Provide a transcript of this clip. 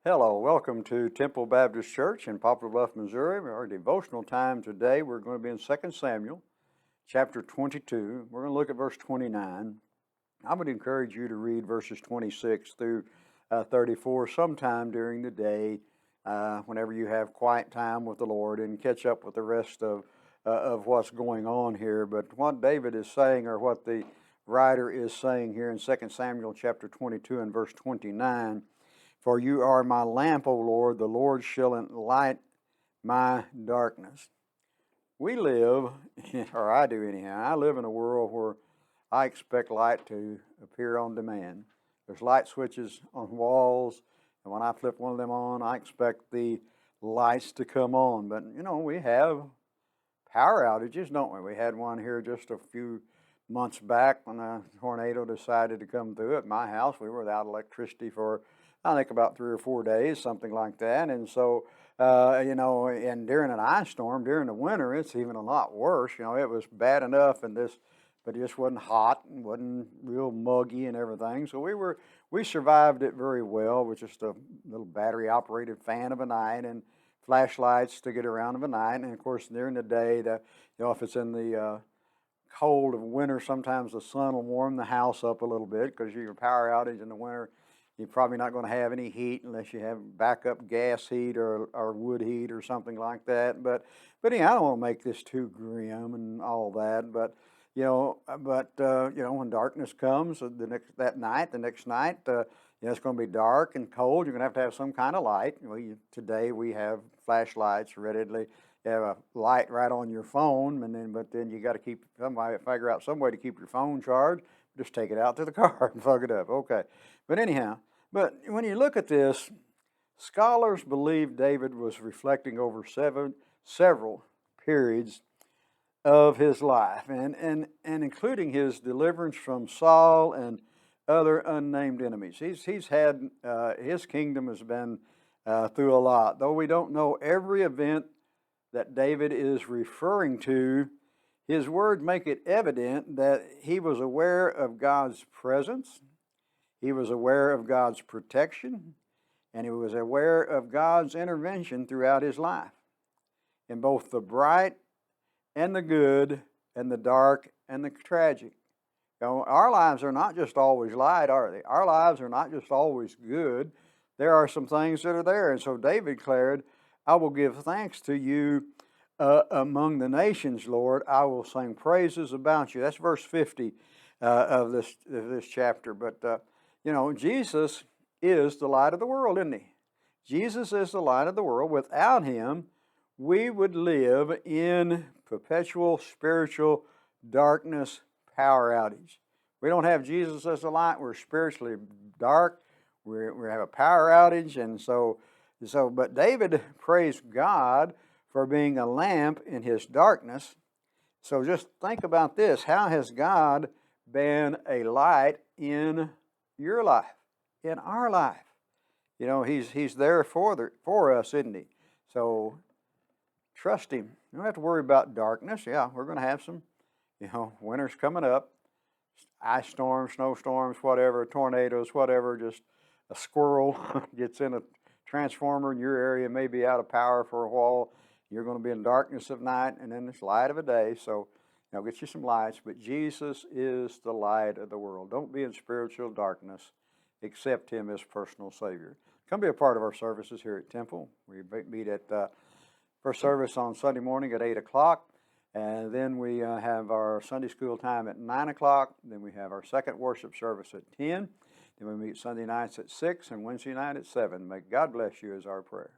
Hello, welcome to Temple Baptist Church in Poplar, Bluff, Missouri. Our devotional time today, we're going to be in 2 Samuel, chapter 22. We're going to look at verse 29. I would encourage you to read verses 26 through 34 sometime during the day, whenever you have quiet time with the Lord, and catch up with the rest of what's going on here. But what David is saying, or what the writer is saying here in 2 Samuel chapter 22 and verse 29, "For you are my lamp, O Lord, the Lord shall enlight my darkness." We live, or I do anyhow, I live in a world where I expect light to appear on demand. There's light switches on walls, and when I flip one of them on, I expect the lights to come on. But, we have power outages, don't we? We had one here just a few months back when a tornado decided to come through at my house. We were without electricity for, I think, about 3 or 4 days, something like that. And so, and during an ice storm, during the winter, it's even a lot worse. It was bad enough, but it just wasn't hot and wasn't real muggy and everything. So we survived it very well with just a little battery-operated fan of a night and flashlights to get around of a night. And of course, during the day, if it's in the cold of winter, sometimes the sun will warm the house up a little bit, because your power outage in the winter, you're probably not going to have any heat unless you have backup gas heat or wood heat or something like that. But anyhow, I don't want to make this too grim and all that. But when darkness comes the next night, it's going to be dark and cold. You're going to have some kind of light. Today we have flashlights readily. You have a light right on your phone, but then you got to figure out some way to keep your phone charged. Just take it out to the car and plug it up. Okay. But anyhow, when you look at this, scholars believe David was reflecting over several periods of his life, and including his deliverance from Saul and other unnamed enemies. He's had, his kingdom has been through a lot. Though we don't know every event that David is referring to, his words make it evident that he was aware of God's presence, he was aware of God's protection, and he was aware of God's intervention throughout his life, in both the bright and the good, and the dark and the tragic. Our lives are not just always light, are they? Our lives are not just always good. There are some things that are there. And so David declared, "I will give thanks to you among the nations, Lord. I will sing praises about you." That's verse 50 of this chapter. But, Jesus is the light of the world, isn't he? Jesus is the light of the world. Without him, we would live in perpetual spiritual darkness, power outage. We don't have Jesus as the light. We're spiritually dark. We have a power outage. And but David praised God for being a lamp in his darkness. So just think about this. How has God been a light in your life, in our life? He's there for us, isn't he? So trust him. You don't have to worry about darkness. Yeah, we're going to have some, winter's coming up. Ice storms, snowstorms, whatever, tornadoes, whatever. Just a squirrel gets in a transformer in your area, may be out of power for a while. You're going to be in darkness of night, and then it's light of a day. So, get you some lights. But Jesus is the light of the world. Don't be in spiritual darkness. Accept him as personal Savior. Come be a part of our services here at Temple. We meet at first service on Sunday morning at 8 o'clock. And then we have our Sunday school time at 9 o'clock. Then we have our second worship service at 10. Then we meet Sunday nights at 6 and Wednesday night at 7. May God bless you is our prayer.